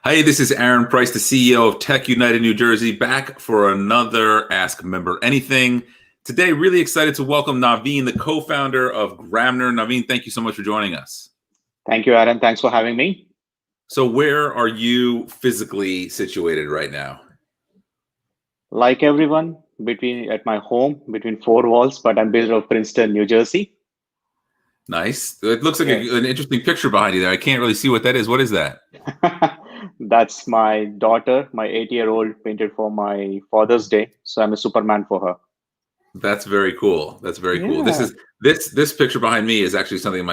Hey, this is Aaron Price, the CEO of TechUnited New Jersey, back for another Ask Member Anything. Today, really excited to welcome Naveen, the co-founder of Gramener. Naveen, thank you so much for joining us. Thank you, Aaron. Thanks for having me. So where are you physically situated right now? Like everyone, at my home, between four walls, but I'm based out of Princeton, New Jersey. Nice. It looks like Yes. an interesting picture behind you there. I can't really see what that is. What is that? That's my daughter, my 8-year-old, painted for my Father's Day. So I'm a Superman for her. That's very cool. That's very cool. Yeah. This picture behind me is actually something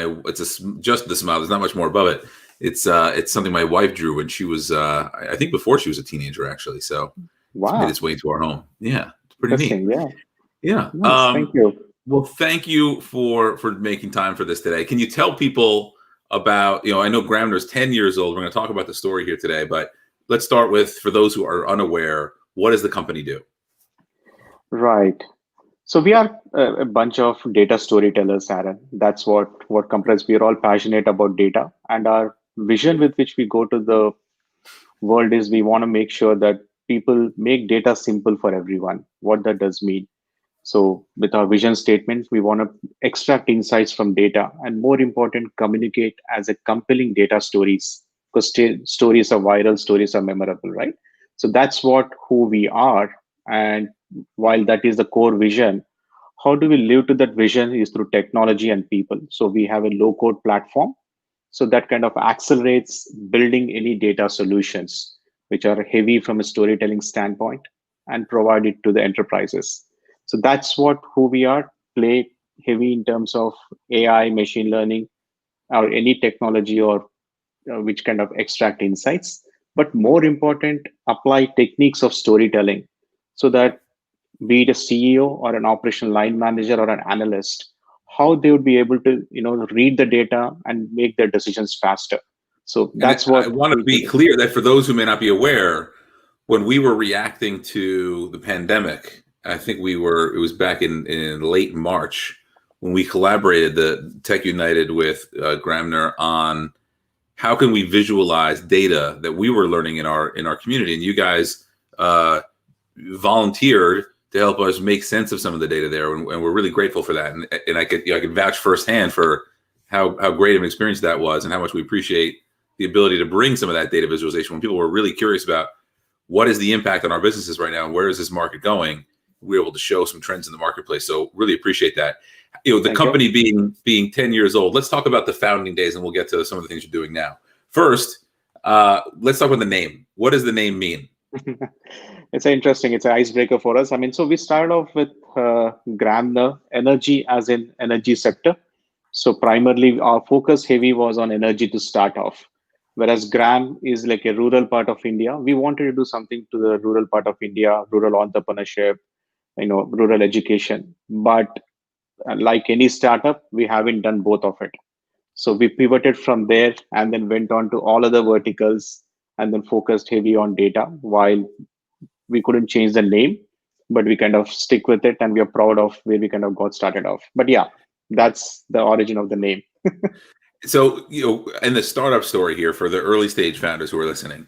just the smile. There's not much more above it. It's something my wife drew when she was I think before she was a teenager actually. So it's made Wow. its way into our home. Yeah, it's pretty neat. Interesting. Yeah. Yeah. Nice. Thank you. Well, thank you for making time for this today. Can you tell people about, I know Gramener is 10 years old. We're going to talk about the story here today, but let's start with, for those who are unaware, what does the company do? Right. So we are a bunch of data storytellers, Aaron. That's what companies. We are all passionate about data, and our vision with which we go to the world is we want to make sure that people make data simple for everyone. What that does mean. So with our vision statement, we want to extract insights from data and more important, communicate as a compelling data stories because stories are viral, stories are memorable, right? So that's who we are. And while that is the core vision, how do we live to that vision is through technology and people. So we have a low code platform so that kind of accelerates building any data solutions, which are heavy from a storytelling standpoint, and provide it to the enterprises. So that's who we are. Play heavy in terms of AI, machine learning, or any technology or which kind of extract insights. But more important, apply techniques of storytelling so that be it a CEO or an operational line manager or an analyst, how they would be able to, read the data and make their decisions faster. So And that's I what want to we do. be clear that for those who may not be aware, when we were reacting to the pandemic, I think it was back in late March when we collaborated, the TechUnited with Gramener, on how can we visualize data that we were learning in our community, and you guys volunteered to help us make sense of some of the data there, and we're really grateful for that. And I could vouch firsthand for how great of an experience that was, and how much we appreciate the ability to bring some of that data visualization when people were really curious about what is the impact on our businesses right now and where is this market going. We're able to show some trends in the marketplace, so really appreciate that. The Thank company you. being 10 years old. Let's talk about the founding days, and we'll get to some of the things you're doing now. First, let's talk about the name. What does the name mean? It's interesting. It's an icebreaker for us. I mean, so we started off with Gramener, energy as in energy sector. So primarily our focus heavy was on energy to start off. Whereas Gram is like a rural part of India. We wanted to do something to the rural part of India, rural entrepreneurship, rural education. But like any startup, we haven't done both of it. So we pivoted from there and then went on to all other verticals and then focused heavy on data while we couldn't change the name, but we kind of stick with it and we are proud of where we kind of got started off. But yeah, that's the origin of the name. So, in the startup story here for the early stage founders who are listening,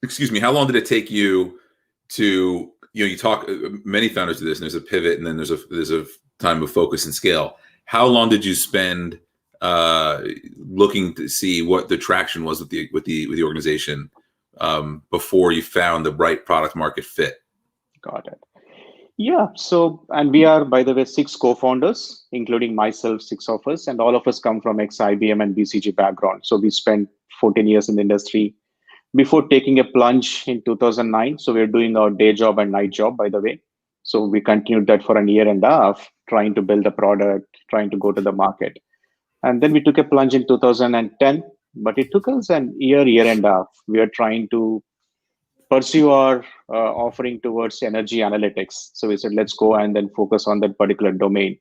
excuse me, how long did it take you to, you talk, many founders do this, and there's a pivot, and then there's a time of focus and scale. How long did you spend looking to see what the traction was with the organization before you found the right product market fit? Got it. Yeah. So, and we are, by the way, 6 co-founders, including myself, 6 of us, and all of us come from ex-IBM and BCG background. So we spent 14 years in the industry before taking a plunge in 2009. So we're doing our day job and night job, by the way. So we continued that for a year and a half, trying to build a product, trying to go to the market. And then we took a plunge in 2010, but it took us an year and a half. We are trying to pursue our offering towards energy analytics. So we said, let's go and then focus on that particular domain.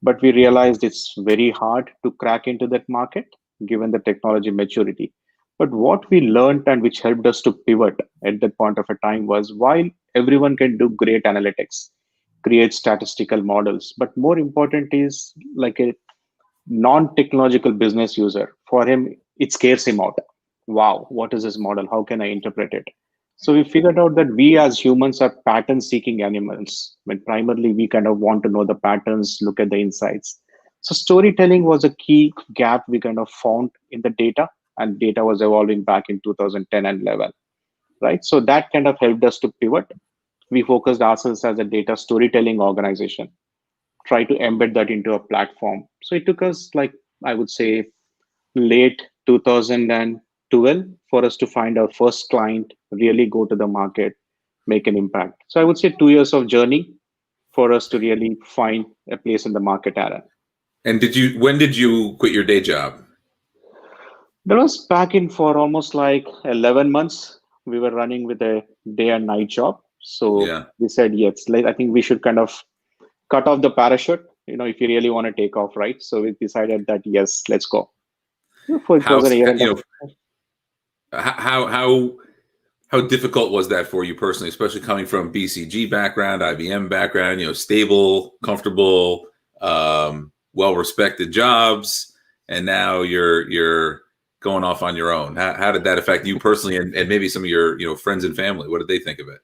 But we realized it's very hard to crack into that market given the technology maturity. But what we learned and which helped us to pivot at that point of a time was while everyone can do great analytics, create statistical models, but more important is like a non-technological business user. For him, it scares him out. wow, what is this model? How can I interpret it? So we figured out that we as humans are pattern seeking animals. When primarily we kind of want to know the patterns, look at the insights. So storytelling was a key gap we kind of found in the data, and data was evolving back in 2010 and 11, right? So that kind of helped us to pivot. We focused ourselves as a data storytelling organization, try to embed that into a platform. So it took us, like, I would say, late 2012 for us to find our first client, really go to the market, make an impact. So I would say 2 years of journey for us to really find a place in the market, Aaron. And when did you quit your day job? That was back in for almost like 11 months. We were running with a day and night job. So Yeah. we said, yes, I think we should kind of cut off the parachute, if you really want to take off, right? So we decided that, yes, let's go. For it How was a year and a how how difficult was that for you personally, especially coming from BCG background, IBM background, stable, comfortable, well-respected jobs, and now you're going off on your own. How did that affect you personally, and maybe some of your friends and family? What did they think of it?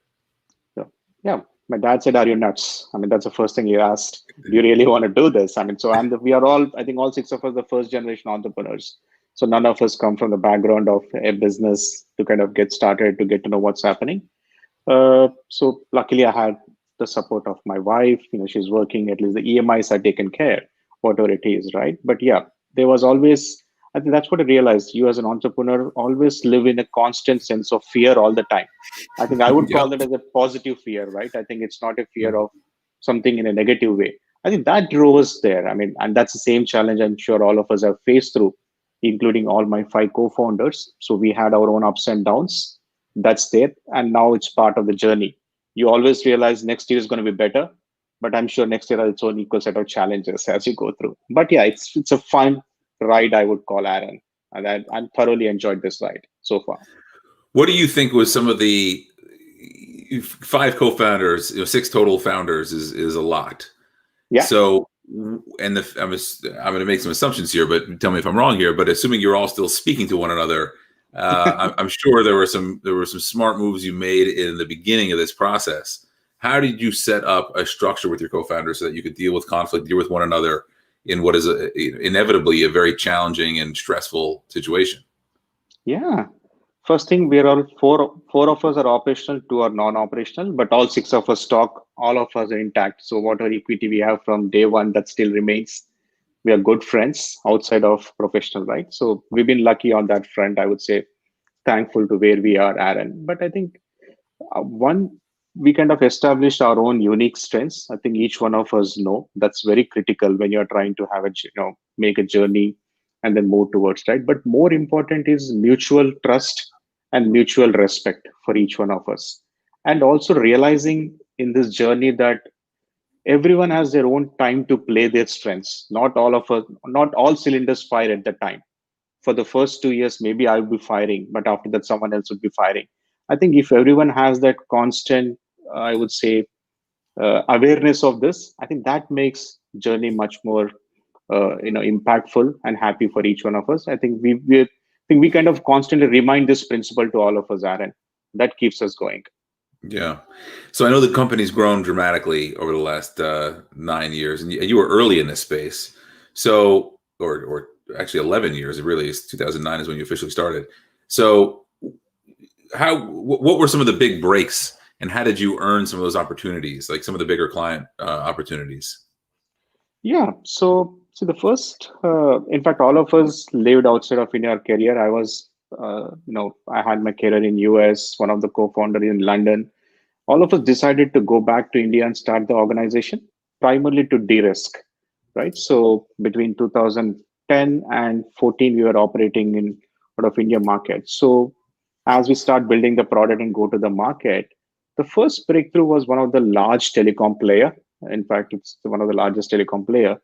Yeah, my dad said, "Are you nuts?" I mean, that's the first thing he asked. Do you really want to do this? I mean, so we are all, I think, all six of us, the first generation entrepreneurs. So none of us come from the background of a business to kind of get started, to get to know what's happening. So luckily, I had the support of my wife. She's working. At least the EMIs are taken care, whatever it is, right? But yeah, there was always. I think that's what I realized. You as an entrepreneur always live in a constant sense of fear all the time. I think I would Yeah. call that as a positive fear, right? I think it's not a fear of something in a negative way. I think that drove us there. I mean, and that's the same challenge I'm sure all of us have faced through, including all my 5 co-founders. So we had our own ups and downs. That's there. And now it's part of the journey. You always realize next year is going to be better, but I'm sure next year has its own equal set of challenges as you go through. But yeah, it's a fun ride, I would call, Aaron. And I'm thoroughly enjoyed this ride so far. What do you think was some of the 5 co-founders, 6 total founders is a lot. Yeah. So, and I'm going to make some assumptions here, but tell me if I'm wrong here. But assuming you're all still speaking to one another, I'm sure there were some smart moves you made in the beginning of this process. How did you set up a structure with your co-founders so that you could deal with conflict, deal with one another in what is inevitably a very challenging and stressful situation? Yeah. First thing, we're all four of us are operational, 2 are non-operational, but all 6 of us talk, all of us are intact. So whatever equity we have from day one, that still remains. We are good friends outside of professional, right? So we've been lucky on that front, I would say, thankful to where we are, Aaron. But I think one, we kind of established our own unique strengths. I think each one of us know that's very critical when you're trying to have make a journey and then move towards, right? But more important is mutual trust and mutual respect for each one of us, and also realizing in this journey that everyone has their own time to play their strengths. Not all of us, not all cylinders fire at the time. For the first 2 years, maybe I'll be firing, but after that, someone else would be firing. I think if everyone has that constant, I would say, awareness of this, I think that makes journey much more, impactful and happy for each one of us. I think I think we kind of constantly remind this principle to all of us, Aaron. That keeps us going. Yeah. So I know the company's grown dramatically over the last 9 years, and you were early in this space. So, or actually 11 years. It really is. 2009 is when you officially started. So, what were some of the big breaks, and how did you earn some of those opportunities, like some of the bigger client opportunities? Yeah. So the first, in fact, all of us lived outside of India. Our career. I was, I had my career in US. One of the co-founder in London. All of us decided to go back to India and start the organization, primarily to de-risk, right? So between 2010 and 14, we were operating in out of India market. So as we start building the product and go to the market, the first breakthrough was one of the large telecom player. In fact, it's one of the largest telecom player.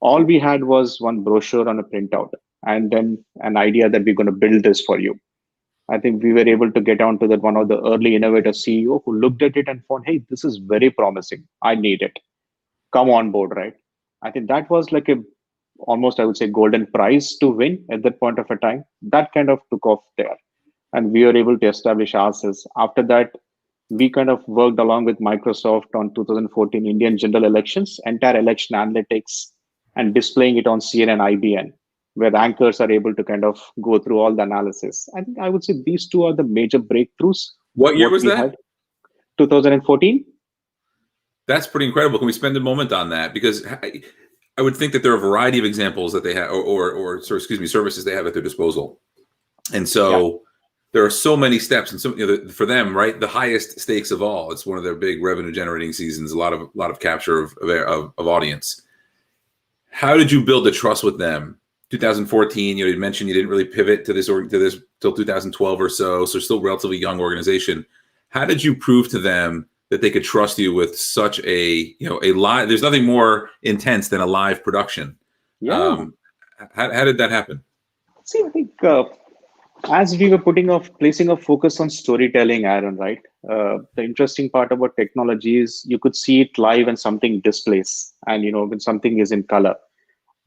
All we had was one brochure on a printout, and then an idea that we're going to build this for you. I think we were able to get onto that one of the early innovator CEO who looked at it and found, hey, this is very promising. I need it. Come on board, right? I think that was like a almost, I would say, golden prize to win at that point of a time. That kind of took off there. And we were able to establish ourselves. After that, we kind of worked along with Microsoft on 2014 Indian general elections, entire election analytics, and displaying it on CNN, IBN, where anchors are able to kind of go through all the analysis. I think I would say these two are the major breakthroughs. What year What was we that? had 2014. That's pretty incredible. Can we spend a moment on that? Because I would think that there are a variety of examples that they have, excuse me, services they have at their disposal. And Yeah, so there are so many steps, and so for them, right, the highest stakes of all. It's one of their big revenue generating seasons. A lot of capture of audience. How did you build the trust with them? 2014, you mentioned you didn't really pivot to this till 2012 or so. So still relatively young organization. How did you prove to them that they could trust you with such a live? There's nothing more intense than a live production. yeah. How did that happen? See, I think as we were placing a focus on storytelling, Aaron, right? The interesting part about technology is you could see it live when something displays, and when something is in color.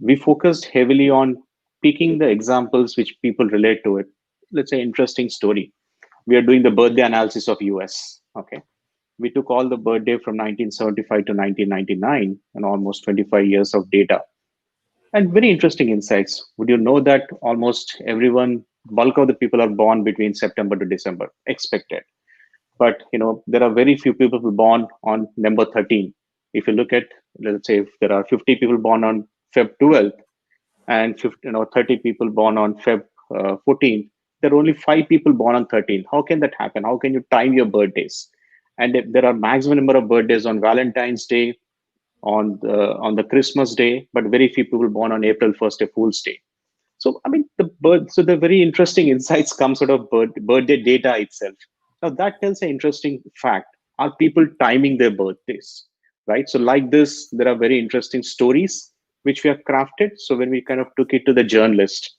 We focused heavily on picking the examples which people relate to it. Let's say interesting story. We are doing the birthday analysis of US. Okay, we took all the birthday from 1975 to 1999 and almost 25 years of data and very interesting insights. Would you know that almost everyone, bulk of the people are born between September to December, expected. But there are very few people who born on number 13. If you look at, let's say, if there are 50 people born on Feb 12th and 50, 30 people born on Feb 14th, there are only 5 people born on 13. How can that happen? How can you time your birthdays? And if there are maximum number of birthdays on Valentine's Day, on the Christmas Day, but very few people born on April 1st, a Fool's Day. So I mean, the very interesting insights comes out of birthday data itself. Now that tells an interesting fact: are people timing their birthdays, right? So like this, there are very interesting stories which we have crafted. So when we kind of took it to the journalist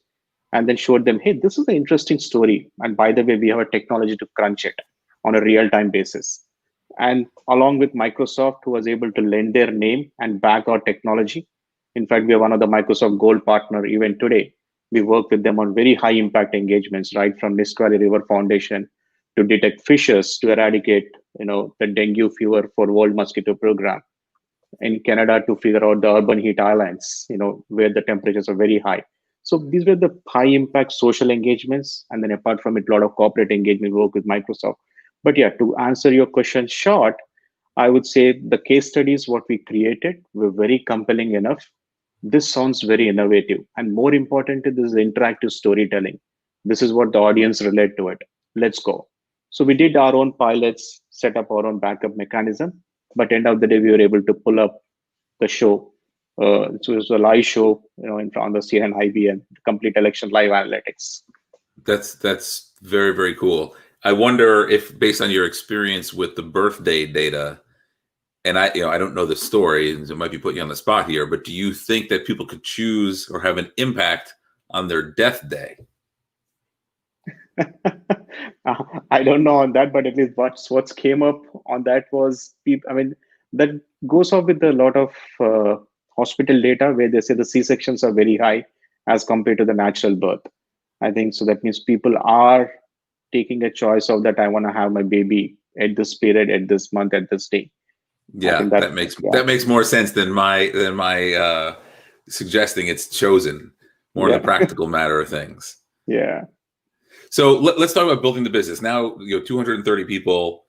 and then showed them, hey, this is an interesting story, and by the way, we have a technology to crunch it on a real-time basis. And along with Microsoft, who was able to lend their name and back our technology. In fact, we are one of the Microsoft Gold partner even today. We work with them on very high impact engagements, right from Nisqually River Foundation to detect fishes to eradicate, the dengue fever for World Mosquito Program. In Canada to figure out the urban heat islands, where the temperatures are very high. So these were the high impact social engagements. And then apart from it, a lot of corporate engagement work with Microsoft. But yeah, to answer your question short, I would say the case studies, what we created, were very compelling enough. This sounds very innovative. And more importantly, this is interactive storytelling. This is what the audience relate to it. Let's go. So we did our own pilots, set up our own backup mechanism. But end of the day, we were able to pull up the show. So it was a live show, on the CNN, IBN, complete election live analytics. That's very, very cool. I wonder if, based on your experience with the birthday data, and I don't know the story, and it might be putting you on the spot here, but do you think that people could choose or have an impact on their death day? I don't know on that, but at least what's came up on that was people. I mean, that goes off with a lot of hospital data where they say the C-sections are very high as compared to the natural birth. I think so. That means people are taking a choice of that. I want to have my baby at this period, at this month, at this day. I Yeah, think that makes more sense than my suggesting it's chosen. More of the practical matter of things. Yeah. So let's talk about building the business. Now, 230 people,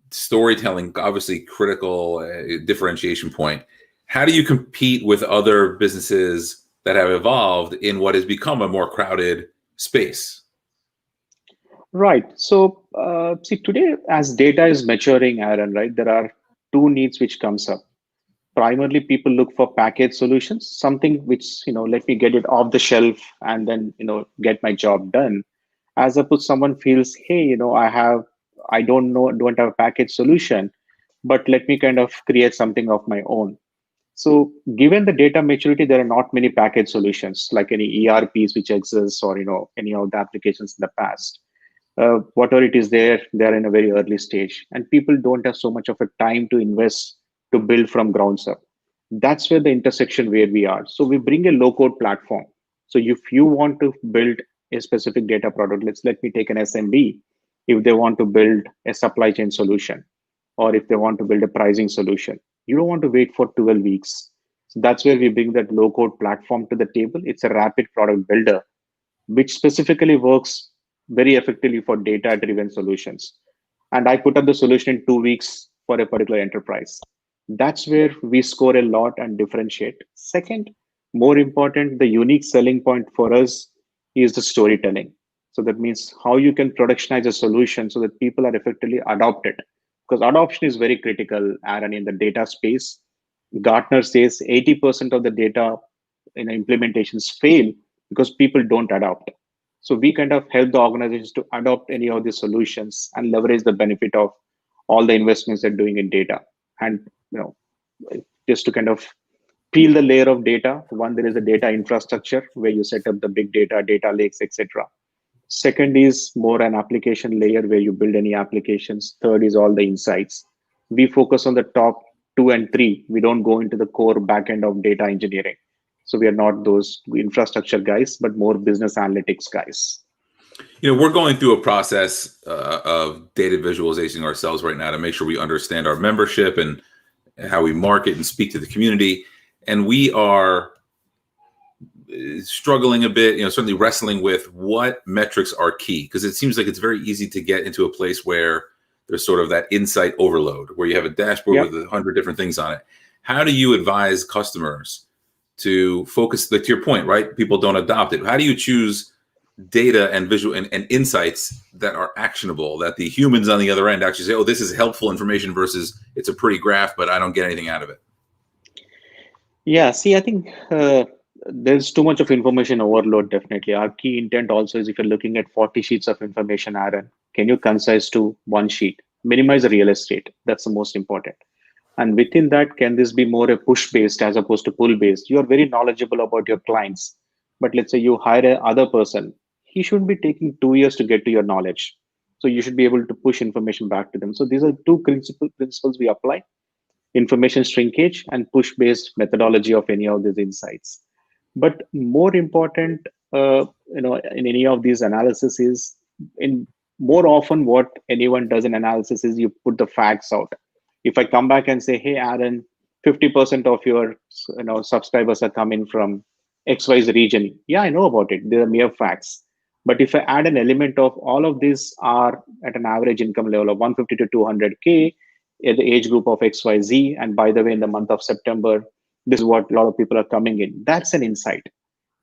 storytelling, obviously critical differentiation point. How do you compete with other businesses that have evolved in what has become a more crowded space? Right. So, see, today as data is maturing, Aaron, right, there are two needs which comes up. Primarily, people look for package solutions, something which, let me get it off the shelf and then, get my job done. As opposed, someone feels, hey, I don't have a package solution, but let me kind of create something of my own. So given the data maturity, there are not many package solutions like any ERPs which exists or, any of the applications in the past. Whatever it is there, they're in a very early stage and people don't have so much of a time to invest to build from grounds up. That's where the intersection where we are. So we bring a low code platform. So if you want to build a specific data product, let me take an SMB. If they want to build a supply chain solution, or if they want to build a pricing solution, you don't want to wait for 12 weeks. So that's where we bring that low code platform to the table. It's a rapid product builder, which specifically works very effectively for data driven solutions. And I put up the solution in 2 weeks for a particular enterprise. That's where we score a lot and differentiate. Second, more important, the unique selling point for us is the storytelling. So that means how you can productionize a solution so that people are effectively adopted. Because adoption is very critical, Aaron, in the data space. Gartner says 80% of the data implementations fail because people don't adopt. So we kind of help the organizations to adopt any of these solutions and leverage the benefit of all the investments they're doing in data. And just to kind of peel the layer of data, one, there is a data infrastructure where you set up the big data lakes, etc. Second is more an application layer where you build any applications. Third is all the insights. We focus on the top two and three. We don't go into the core backend of data engineering. So we are not those infrastructure guys, but more business analytics guys. We're going through a process of data visualization ourselves right now to make sure we understand our membership and how we market and speak to the community. And we are struggling a bit, certainly wrestling with what metrics are key, because it seems like it's very easy to get into a place where there's sort of that insight overload, where you have a dashboard with 100 different things on it. How do you advise customers to focus, like to your point, right? People don't adopt it. How do you choose data and visual and insights that are actionable, that the humans on the other end actually say, oh, this is helpful information versus it's a pretty graph, but I don't get anything out of it? Yeah, see, I think there's too much of information overload, definitely. Our key intent also is if you're looking at 40 sheets of information, Aaron, can you concise to one sheet? Minimize the real estate. That's the most important. And within that, can this be more a push based as opposed to pull based? You're very knowledgeable about your clients, but let's say you hire a other person. He shouldn't be taking 2 years to get to your knowledge. So you should be able to push information back to them. So these are two principles we apply: information shrinkage and push based methodology of any of these insights. But more important, in any of these analysis is in more often what anyone does in analysis is you put the facts out. If I come back and say, hey, Aaron, 50% of your subscribers are coming from XYZ region. Yeah, I know about it. They're mere facts. But if I add an element of all of these are at an average income level of 150 to 200K at the age group of XYZ, and by the way, in the month of September, this is what a lot of people are coming in. That's an insight,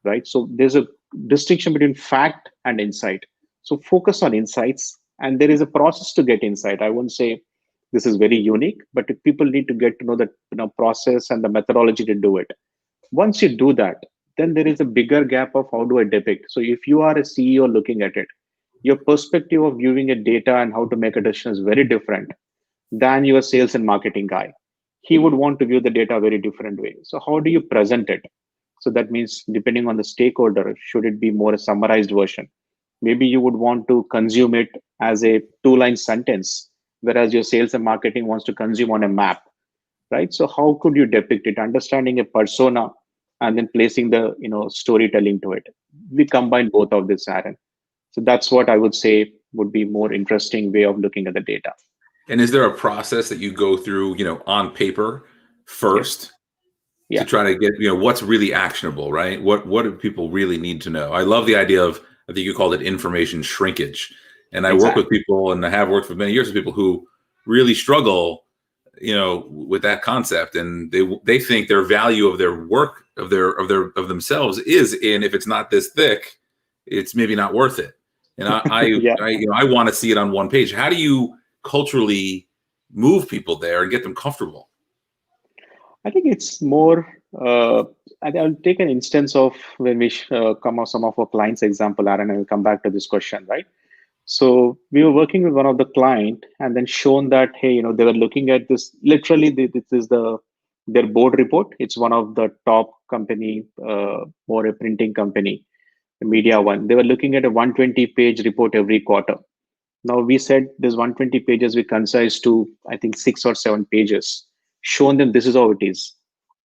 right? So there's a distinction between fact and insight. So focus on insights, and there is a process to get insight. I wouldn't say this is very unique, but if people need to get to know the process and the methodology to do it. Once you do that, then there is a bigger gap of how do I depict. So if you are a CEO looking at it, your perspective of viewing a data and how to make a decision is very different than your sales and marketing guy. He would want to view the data a very different way. So how do you present it? So that means depending on the stakeholder, should it be more a summarized version? Maybe you would want to consume it as a two-line sentence, whereas your sales and marketing wants to consume on a map, right? So how could you depict it? Understanding a persona and then placing the storytelling to it. We combine both of this, Aaron. So that's what I would say would be more interesting way of looking at the data. And is there a process that you go through, on paper first to try to get, what's really actionable, right? What do people really need to know? I love the idea of, I think you called it information shrinkage. And I work with people, and I have worked for many years with people who really struggle, with that concept. And they think their value of their work, of themselves is in, if it's not this thick, it's maybe not worth it. And I want to see it on one page. How do you culturally move people there and get them comfortable? I think it's more, I'll take an instance of when we come off some of our clients' example, Aaron, and I'll come back to this question, right? So we were working with one of the client and then shown that, hey, they were looking at this, literally, this is their board report. It's one of the top company, or a printing company, the media one. They were looking at a 120-page report every quarter. Now we said this 120 pages we concise to, I think, 6 or 7 pages, shown them this is how it is.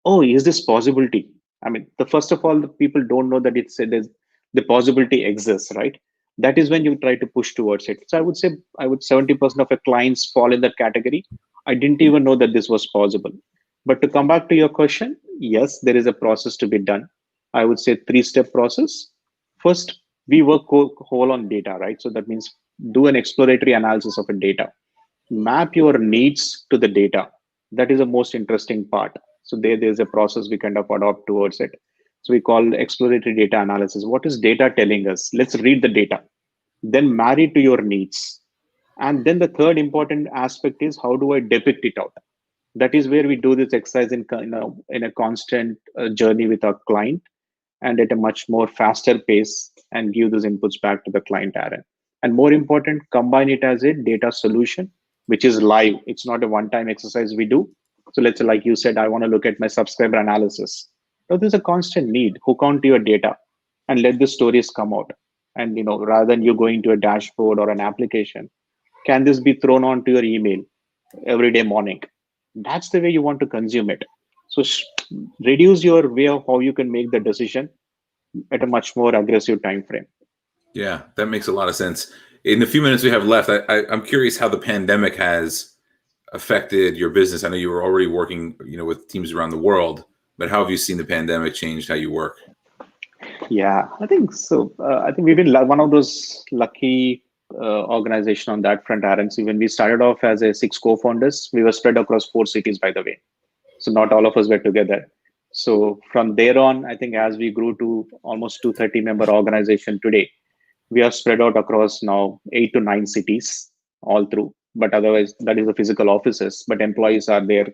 oh, is this possibility? I mean, the first of all, the people don't know that the possibility exists, right? That is when you try to push towards it. So I would say I would 70% of our clients fall in that category. I didn't even know that this was possible. But to come back to your question, yes, there is a process to be done. I would say three-step process. First, we work whole on data, right? So that means do an exploratory analysis of a data, map your needs to the data. That is the most interesting part. So there's a process we kind of adopt towards it. So we call exploratory data analysis. What is data telling us? Let's read the data, then marry to your needs. And then the third important aspect is how do I depict it out? That is where we do this exercise in a constant journey with our client and at a much more faster pace and give those inputs back to the client, Aaron. And more important, combine it as a data solution, which is live. It's not a one-time exercise we do. So let's say, like you said, I want to look at my subscriber analysis. So there's a constant need. Hook onto your data and let the stories come out. And rather than you going to a dashboard or an application, can this be thrown onto your email every day morning? That's the way you want to consume it. So reduce your way of how you can make the decision at a much more aggressive time frame. Yeah, that makes a lot of sense. In the few minutes we have left, I'm curious how the pandemic has affected your business. I know you were already working, with teams around the world, but how have you seen the pandemic change how you work? Yeah, I think so. I think we've been one of those lucky organization on that front, Aaron. See, when we started off as a six co-founders, we were spread across 4 cities, by the way. So not all of us were together. So from there on, I think as we grew to almost 230 member organization today, we are spread out across now 8 to 9 cities all through. But otherwise, that is the physical offices. But employees are there,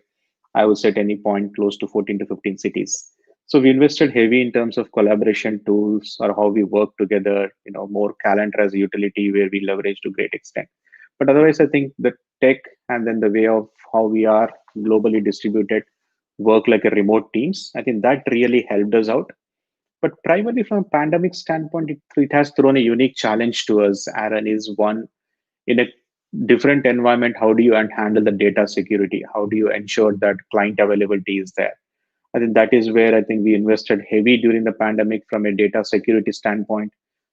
I would say at any point close to 14 to 15 cities. So we invested heavy in terms of collaboration tools or how we work together, more calendar as a utility where we leverage to great extent. But otherwise, I think the tech and then the way of how we are globally distributed, work like a remote teams, I think that really helped us out. But primarily from a pandemic standpoint, it has thrown a unique challenge to us, Aaron, is one in a different environment. How do you handle the data security? How do you ensure that client availability is there? I think that is where I think we invested heavy during the pandemic from a data security standpoint,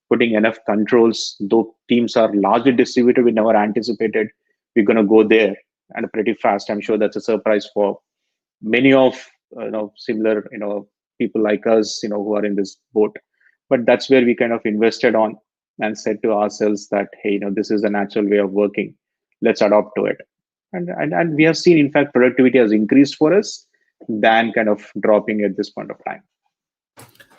putting enough controls. Though teams are largely distributed, we never anticipated we're going to go there and pretty fast. I'm sure that's a surprise for many of similar people like us who are in this boat. But that's where we kind of invested on and said to ourselves that, hey, this is a natural way of working. Let's adopt to it. And we have seen, in fact, productivity has increased for us than kind of dropping at this point of time.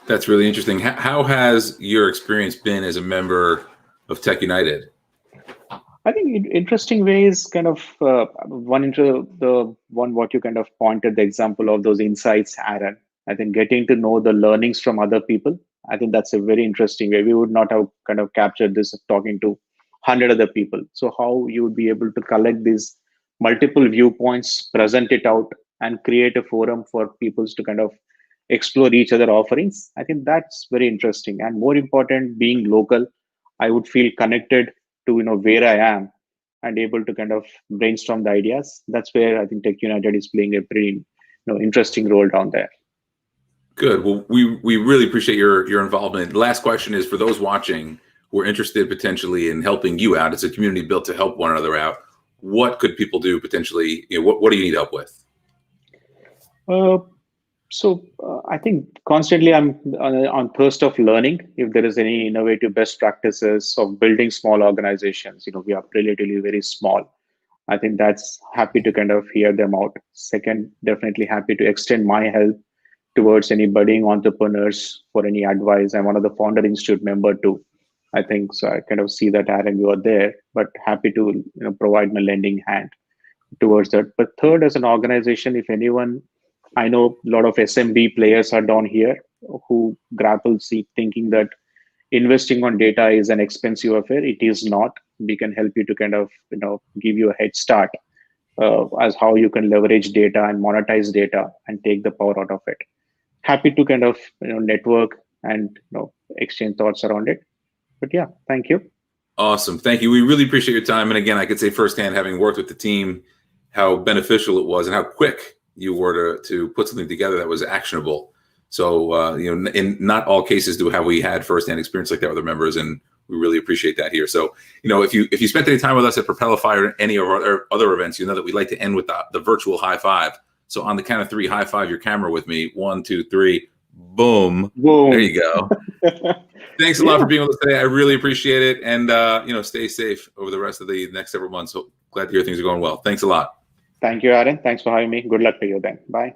That's really interesting. How has your experience been as a member of TechUnited? I think interesting ways, kind of one into the one what you kind of pointed the example of those insights, Aaron. I think getting to know the learnings from other people. I think that's a very interesting way. We would not have kind of captured this talking to 100 other people. So how you would be able to collect these multiple viewpoints, present it out, and create a forum for people to kind of explore each other offerings. I think that's very interesting. And more important, being local, I would feel connected to where I am and able to kind of brainstorm the ideas. That's where I think TechUnited is playing a pretty interesting role down there. Good. Well, we really appreciate your involvement. The last question is for those watching who are interested potentially in helping you out. It's a community built to help one another out. What could people do potentially? What do you need help with? I think constantly I'm on thirst of learning. If there is any innovative best practices of building small organizations, we are relatively very small. I think that's happy to kind of hear them out. Second, definitely happy to extend my help towards any budding entrepreneurs for any advice. I'm one of the Founder Institute member too. I think so. I kind of see that, Aaron, you are there, but happy to provide my lending hand towards that. But third, as an organization, if anyone, I know a lot of SMB players are down here who grapple see thinking that investing on data is an expensive affair. It is not. We can help you to kind of give you a head start as how you can leverage data and monetize data and take the power out of it. Happy to kind of network and exchange thoughts around it. But yeah, thank you. Awesome. Thank you. We really appreciate your time. And again, I could say firsthand, having worked with the team, how beneficial it was and how quick you were to put something together that was actionable. So, in not all cases have we had firsthand experience like that with our members, and we really appreciate that here. So, if you spent any time with us at Propelify or any of our other events, you know that we like to end with the virtual high five. So on the count of 3, high five your camera with me. 1, 2, 3, boom. Boom. There you go. Thanks a lot for being with us today. I really appreciate it. And, stay safe over the rest of the next several months. So glad to hear things are going well. Thanks a lot. Thank you, Aaron. Thanks for having me. Good luck to you then. Bye.